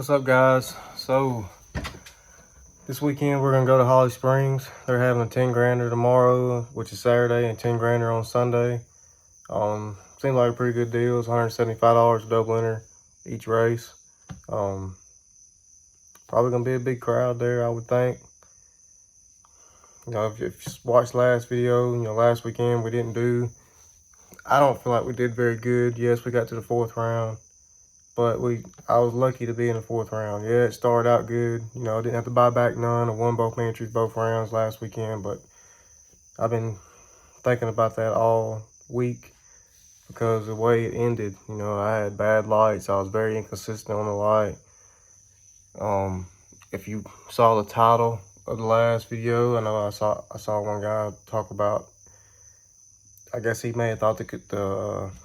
What's up, guys? So this weekend we're gonna go to Holly Springs. They're having a 10 grander tomorrow, which is Saturday, and 10 grander on Sunday. Seems like a pretty good deal. It's $175 double enter each race. Probably gonna be a big crowd there, I would think. You know, if you watched last video, last weekend I don't feel like we did very good. Yes, we got to the 4th round, but I was lucky to be in the 4th round. Yeah, it started out good. I didn't have to buy back none. I won both entries, both rounds last weekend, but I've been thinking about that all week because the way it ended, I had bad lights. I was very inconsistent on the light. If you saw the title of the last video, I know I saw one guy talk about, I guess he may have thought the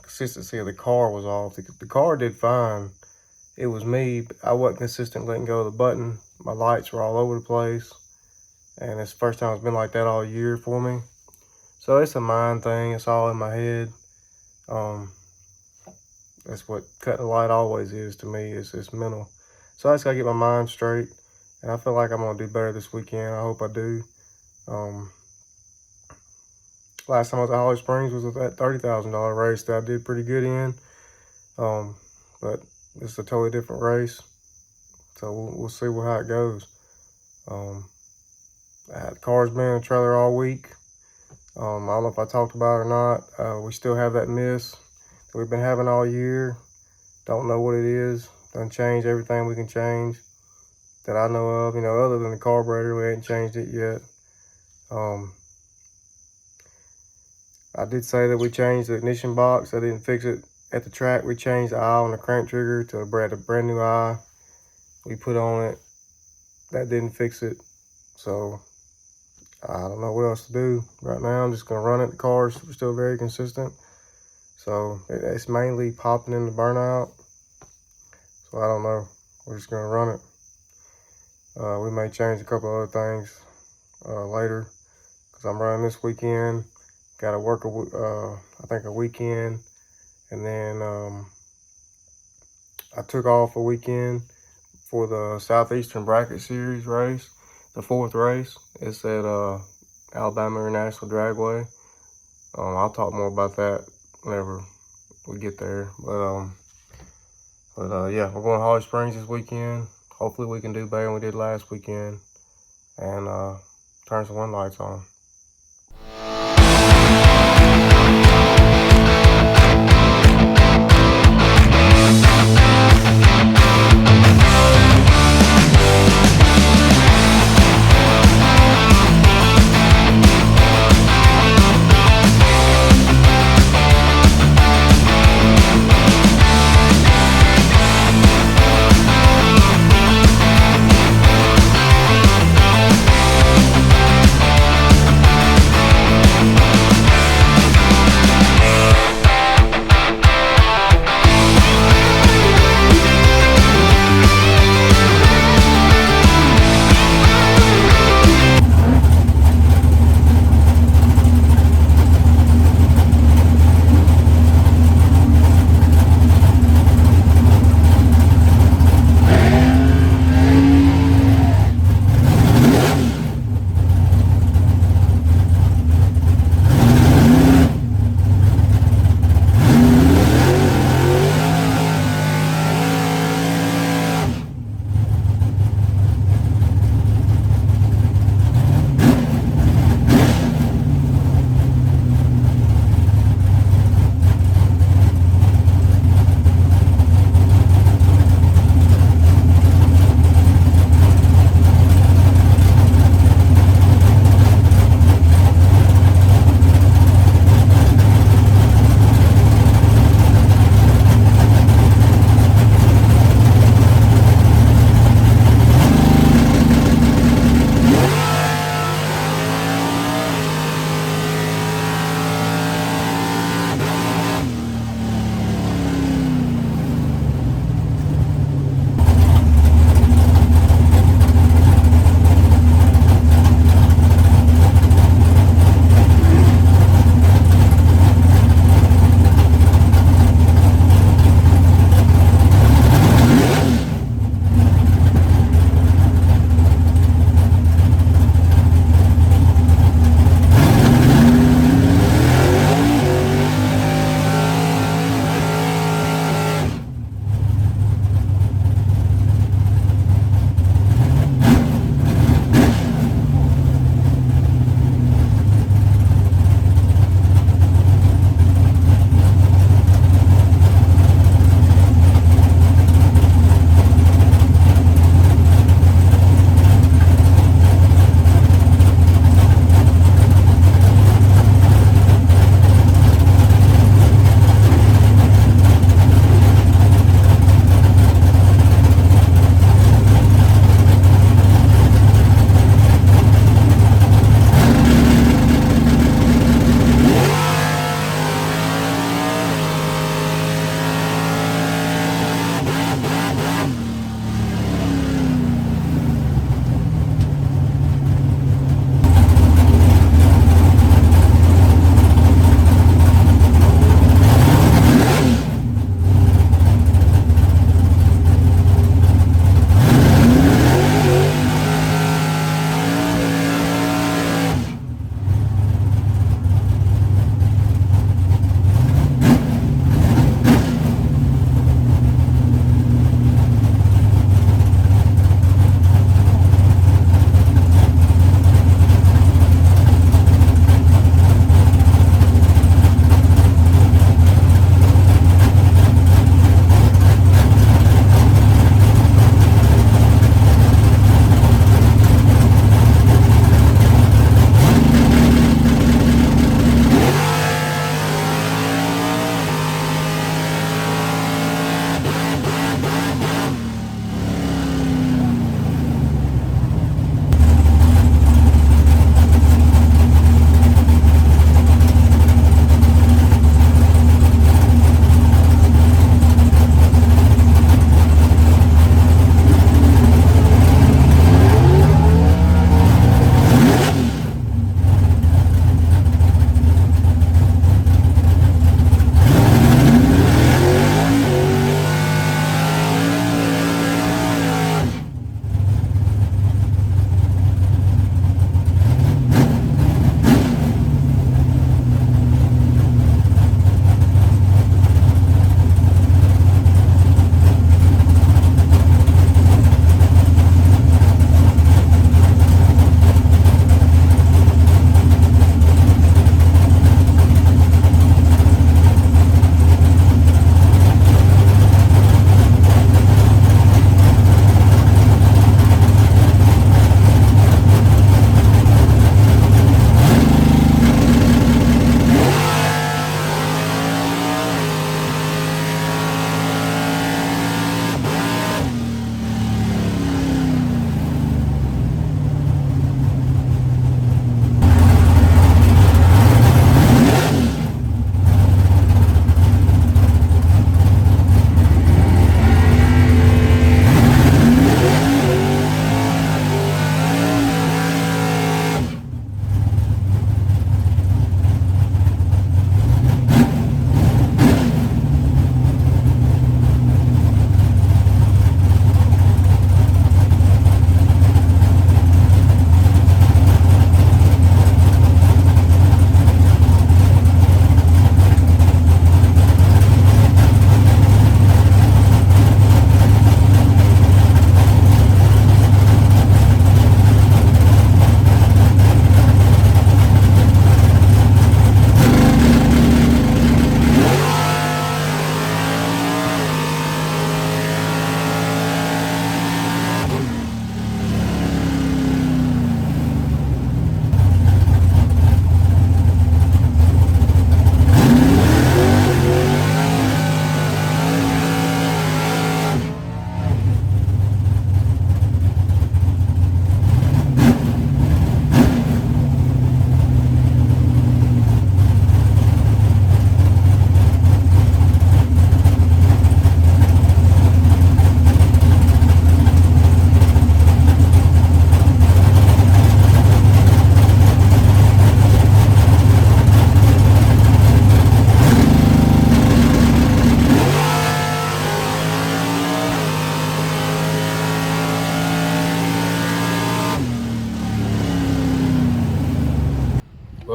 consistency of the car was off. The car did fine. It was me. I wasn't consistent letting go of the button. My lights were all over the place. And it's the first time it's been like that all year for me. So it's a mind thing. It's all in my head. That's what cutting the light always is to me. It's mental. So I just gotta get my mind straight. And I feel like I'm gonna do better this weekend. I hope I do. Last time I was at Holly Springs was that $30,000 race that I did pretty good in. But it's a totally different race. So we'll see how it goes. The car's been in the trailer all week. I don't know if I talked about it or not. We still have that miss that we've been having all year. Don't know what it is. Done changed everything we can change that I know of. Other than the carburetor, we ain't changed it yet. I did say that we changed the ignition box. I didn't fix it at the track. We changed the eye on the crank trigger to a brand new eye we put on it. That didn't fix it. So I don't know what else to do. Right now, I'm just going to run it. The car's still very consistent. So it's mainly popping in the burnout. So I don't know. We're just going to run it. We may change a couple other things later because I'm running this weekend. Got to work, I think, a weekend. And then I took off a weekend for the Southeastern Bracket Series race, the 4th race. It's at Alabama International Dragway. I'll talk more about that whenever we get there. But yeah, we're going to Holly Springs this weekend. Hopefully we can do better than we did last weekend and turn some wind lights on.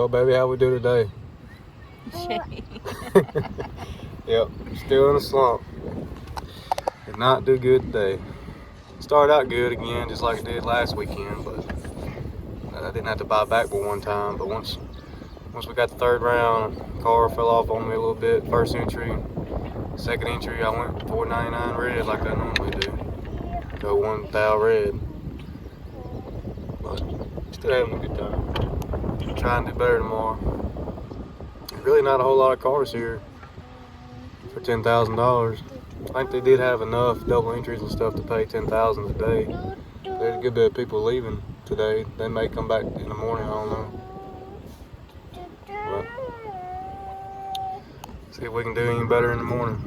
Well, baby, how we do today? Yep, still in a slump. Did not do good today. Started out good again, just like it did last weekend, but I didn't have to buy back but one time. But once we got the third round, car fell off on me a little bit. First entry, second entry, I went 499 red like I normally do. Go 1,000 red. But still having a good time. Trying to do better tomorrow. Really not a whole lot of cars here for $10,000. I think they did have enough double entries and stuff to pay $10,000 a day. There's a good bit of people leaving today. They may come back in the morning, I don't know. But see if we can do any better in the morning.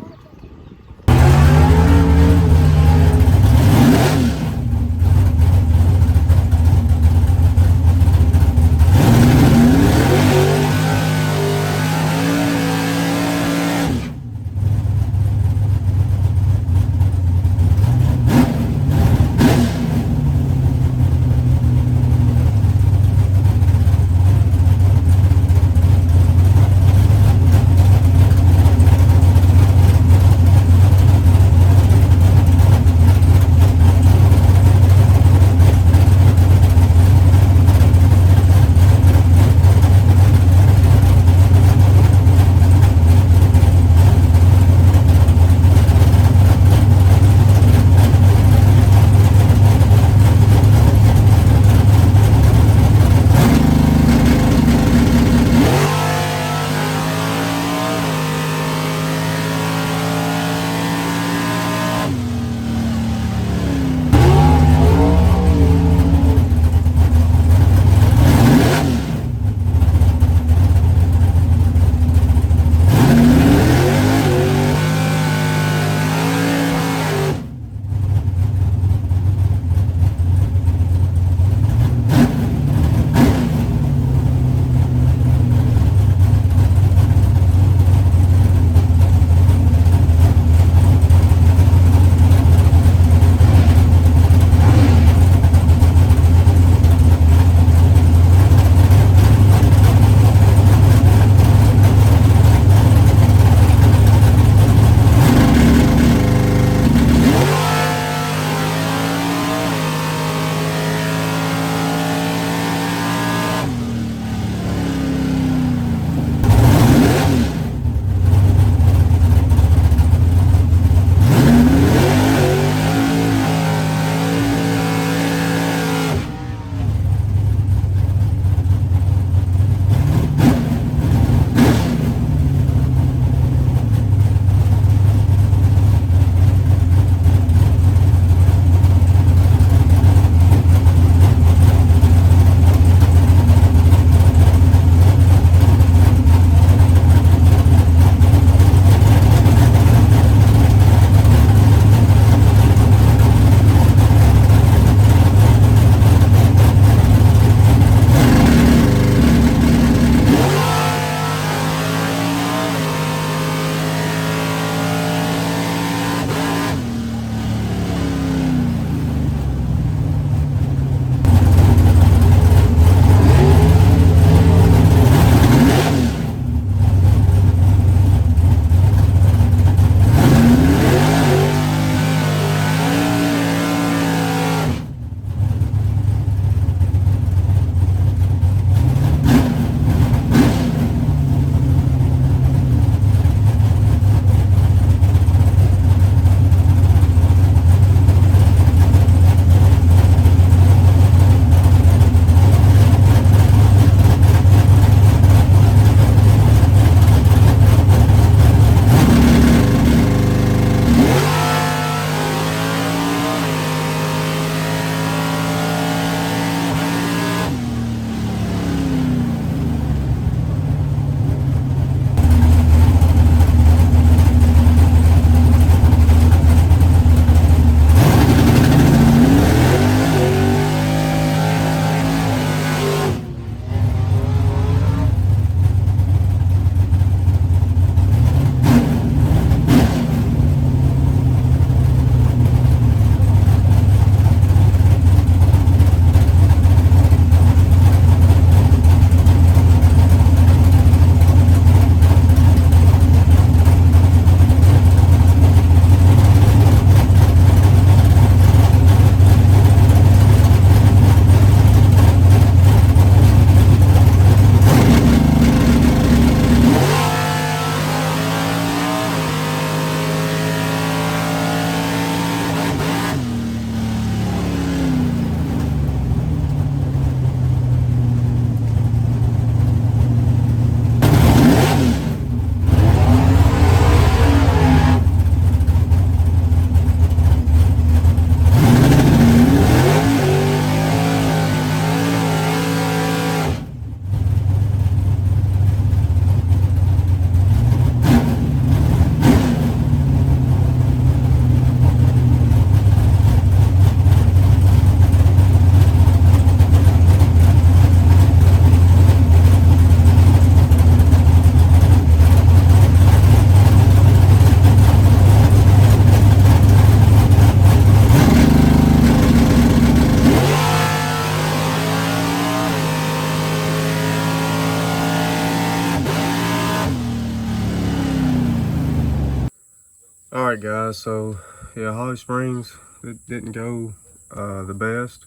guys, so yeah, Holly Springs, it didn't go the best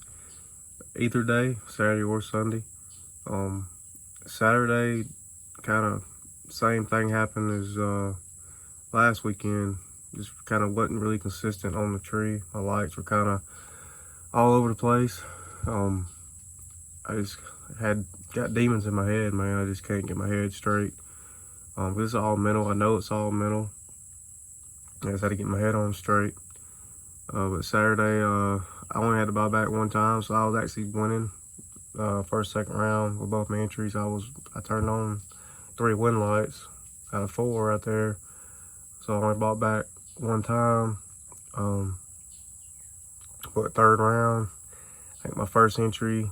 either day, Saturday or Sunday. Saturday, kind of same thing happened as last weekend. Just kind of wasn't really consistent on the tree. My lights were kind of all over the place. I just got demons in my head, man. I just can't get my head straight. This is all mental. I know it's all mental. I just had to get my head on straight. But Saturday, I only had to buy back one time, so I was actually winning first, second round with both my entries. I turned on 3 win lights out of 4 right there. So I only bought back one time. But third round, I think my first entry,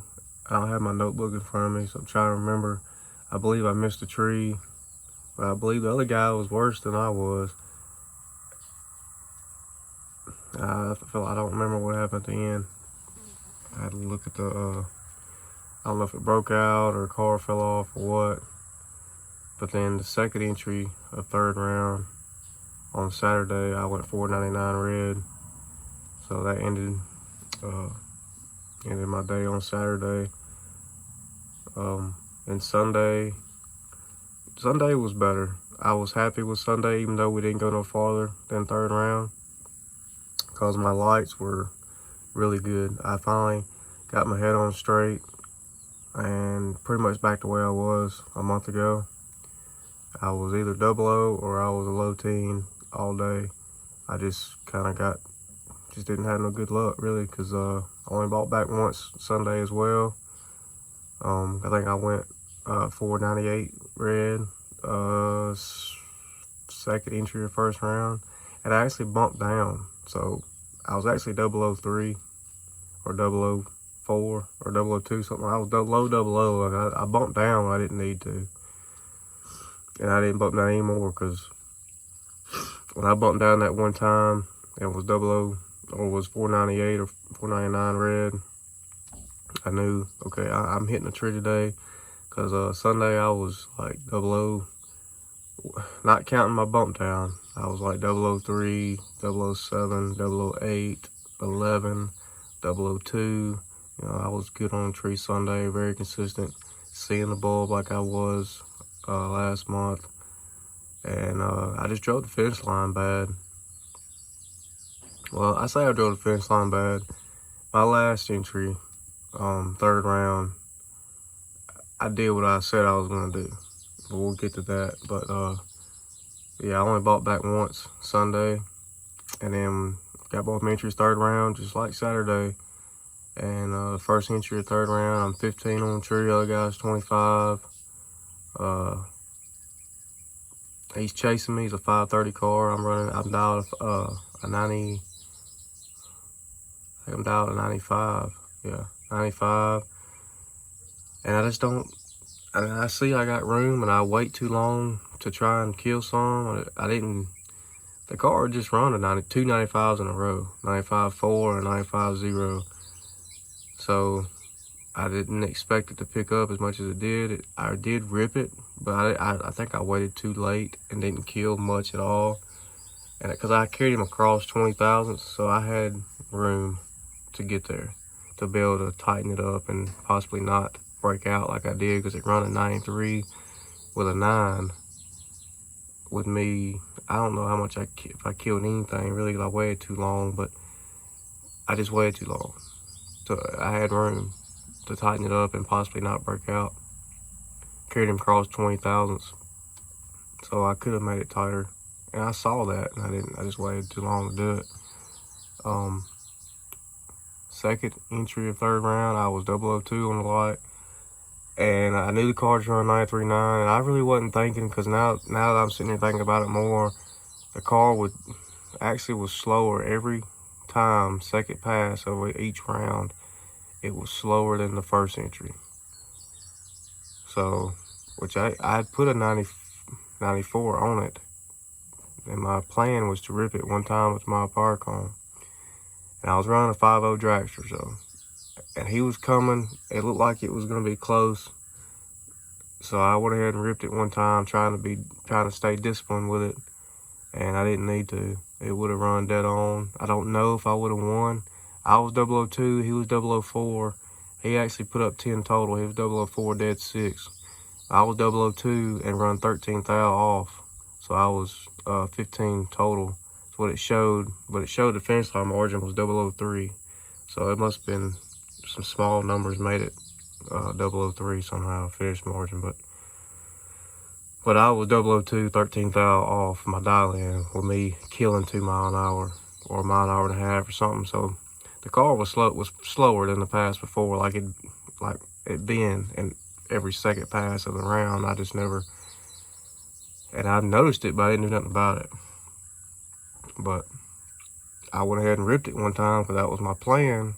I don't have my notebook in front of me, so I'm trying to remember. I believe I missed a tree, but I believe the other guy was worse than I was. I don't remember what happened at the end. I had to look at the, I don't know if it broke out or a car fell off or what. But then the second entry of third round on Saturday, I went 499 red. So that ended my day on Saturday. And Sunday was better. I was happy with Sunday, even though we didn't go no farther than third round, because my lights were really good. I finally got my head on straight and pretty much back to where I was a month ago. I was either 00 or I was a low teen all day. I just kind of didn't have no good luck really, because I only bought back once Sunday as well. I think I went 498 red, second entry of first round, and I actually bumped down. So I was actually 003 or 004 or 002, something. I was low 00. I bumped down when I didn't need to. And I didn't bump down anymore, because when I bumped down that one time, it was 00 or was 498 or 499 red, I knew, okay, I'm hitting a tree today. Because Sunday I was like 00, not counting my bump down. I was like 003, 007, 008, 11, 002. You know, I was good on the tree Sunday, very consistent, seeing the bulb like I was last month. And I just drove the finish line bad. Well, I say I drove the finish line bad. My last entry, third round, I did what I said I was gonna do. But we'll get to that. But yeah, I only bought back once Sunday, and then got both my entries third round, just like Saturday. And first entry of third round, I'm 15 on the tree, other guy's 25. He's chasing me. He's a 530 car. I'm dialed a 90. I think I'm dialed a 95. Yeah, 95. And I just don't. I see I got room, and I wait too long to try and kill some. I didn't. The car just run two 95s in a row, 95.4 and 95.0. So I didn't expect it to pick up as much as it did. I did rip it, but I think I waited too late and didn't kill much at all. And because I carried him across 20 thousandths, so I had room to get there, to be able to tighten it up and possibly not break out like I did, because it run a 93 with a 9. With me, I don't know how much if I killed anything really, 'cause I waited too long, but I just waited too long. So I had room to tighten it up and possibly not break out. Carried him across 20 thousandths, so I could have made it tighter, and I saw that, and I didn't. I just waited too long to do it. Second entry of third round, I was 002 on the light, and I knew the cards run 93.9, and I really wasn't thinking, because now that I'm sitting here thinking about it more, the car was slower every time, second pass over each round. It was slower than the first entry. So, which I had put a 94 on it, and my plan was to rip it one time with my power cone. And I was running a 5.0 dragster, so, and he was coming. It looked like it was going to be close, so I went ahead and ripped it one time, trying to stay disciplined with it, and I didn't need to. it would have run dead on. I don't know if I would have won. I was 002, he was 004. He actually put up 10 total. He was 004, dead 6. I was 002 and run 13th out off. So I was 15 total. That's what it showed. But it showed the finish line margin was 003. So it must have been some small numbers made it 003 somehow, finish margin. But I was 002, 13th out off my dial-in with me killing 2 mile an hour or a mile an hour and a half or something. So the car was slower than the pass before, like it been in every second pass of the round. I just never, and I noticed it, but I didn't do nothing about it. But I went ahead and ripped it one time because that was my plan,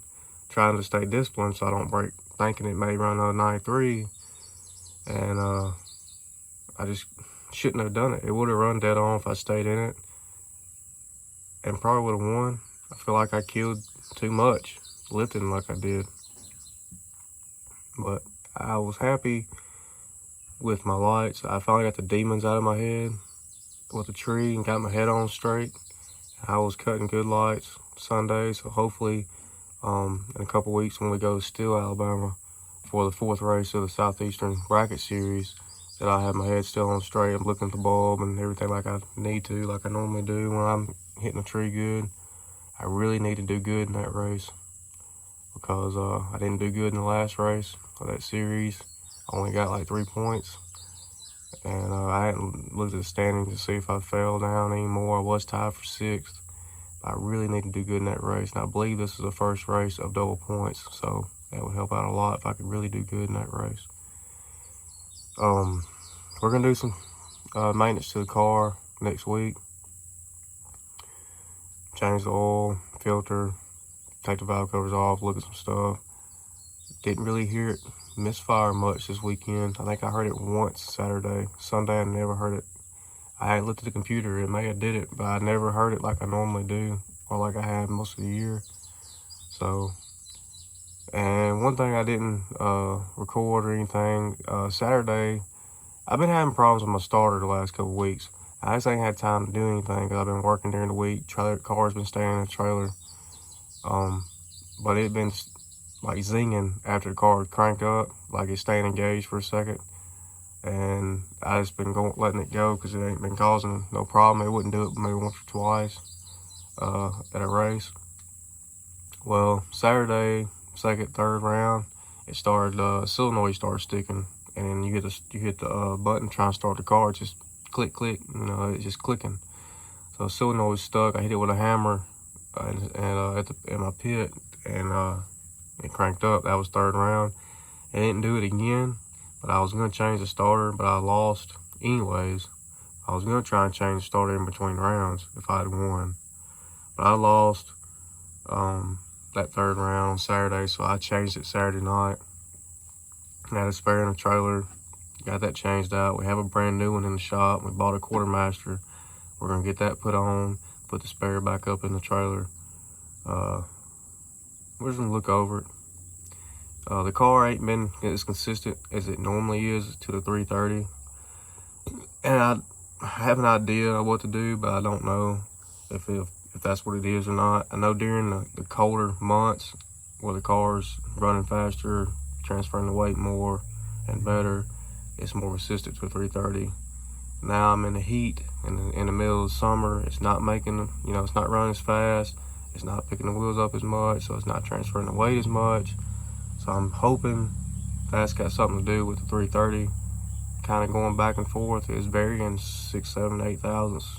trying to stay disciplined so I don't break, thinking it may run a 93, and I just shouldn't have done it. It would have run dead on if I stayed in it, and probably would have won. I feel like I killed too much lifting like I did, but I was happy with my lights. I finally got the demons out of my head with the tree and got my head on straight. I was cutting good lights Sunday, so hopefully in a couple weeks when we go to Steele, Alabama for the 4th race of the Southeastern Bracket Series, that I have my head still on straight. I'm looking at the bulb and everything like I need to, like I normally do when I'm hitting a tree good. I really need to do good in that race because I didn't do good in the last race of that series. I only got like 3 points, and I hadn't looked at the standings to see if I fell down anymore. I was tied for 6th. I really need to do good in that race, and I believe this is the first race of double points, so that would help out a lot if I could really do good in that race. We're gonna do some maintenance to the car next week. Change the oil, filter, take the valve covers off, look at some stuff. Didn't really hear it misfire much this weekend. I think I heard it once Saturday. Sunday I never heard it. I hadn't looked at the computer. It may have did it, but I never heard it like I normally do, or like I have most of the year. So, and one thing I didn't record or anything, Saturday, I've been having problems with my starter the last couple weeks. I just ain't had time to do anything because I've been working during the week. Car's been staying in the trailer. But it been like zinging after the car cranked up, like it's staying engaged for a second. And I just been letting it go because it ain't been causing no problem. It wouldn't do it maybe once or twice at a race. Well, Saturday, 2nd, 3rd round, it started, solenoid started sticking. And then you hit the button trying to start the car, it's just click, click, it's just clicking. So solenoid was stuck. I hit it with a hammer in my pit, and it cranked up. That was 3rd round. It didn't do it again, but I was gonna change the starter, but I lost anyways. I was gonna try and change the starter in between rounds if I had won, but I lost that 3rd round on Saturday, so I changed it Saturday night. I had a spare in the trailer, got that changed out. We have a brand new one in the shop. We bought a quartermaster. We're gonna get that put on, put the spare back up in the trailer. We're just gonna look over it. The car ain't been as consistent as it normally is to the 330. And I have an idea of what to do, but I don't know if that's what it is or not. I know during the colder months where the car's running faster, transferring the weight more and better, it's more resistant to a 330. Now I'm in the heat in the middle of summer. It's not making, it's not running as fast. It's not picking the wheels up as much, so it's not transferring the weight as much. So I'm hoping that's got something to do with the 330. Kind of going back and forth. It's varying 6, 7, 8 thousandths,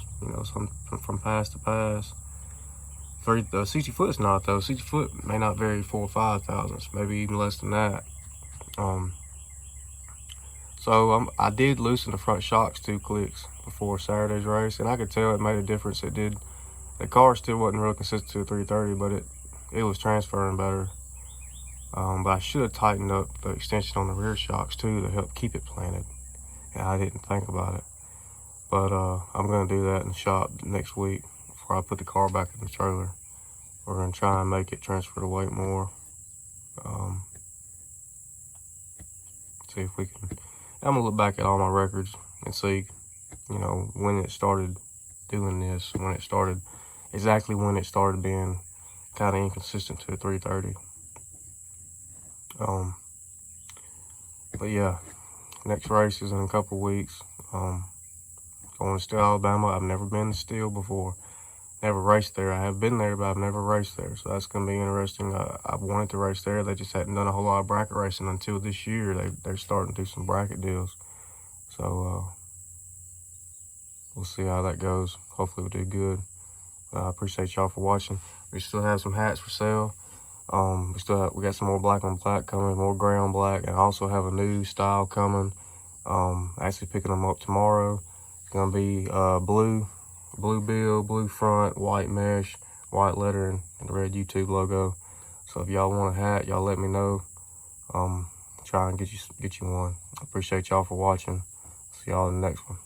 some from pass to pass. 60 foot's not though. 60 foot may not vary 4 or 5 thousandths, maybe even less than that. So I did loosen the front shocks 2 clicks before Saturday's race, and I could tell it made a difference. It did. The car still wasn't real consistent to a 330, but it was transferring better. But I should have tightened up the extension on the rear shocks too to help keep it planted. And I didn't think about it. But I'm gonna do that in the shop next week before I put the car back in the trailer. We're gonna try and make it transfer the weight more. See if we can. I'm gonna look back at all my records and see, when it started doing this, when it started exactly when it started being kind of inconsistent to 3:30. But yeah, next race is in a couple weeks. Going to Steele, Alabama. I've never been to Steele before. Never raced there. I have been there, but I've never raced there. So that's going to be interesting. I've wanted to race there. They just hadn't done a whole lot of bracket racing until this year. They're starting to do some bracket deals. So we'll see how that goes. Hopefully we'll do good. I appreciate y'all for watching. We still have some hats for sale. We got some more black on black coming, more gray on black, and I also have a new style coming. Actually picking them up tomorrow. It's gonna be blue bill, blue front, white mesh, white lettering, and the red YouTube logo. So if y'all want a hat, y'all let me know. Try and get you one. I appreciate y'all for watching. See y'all in the next one.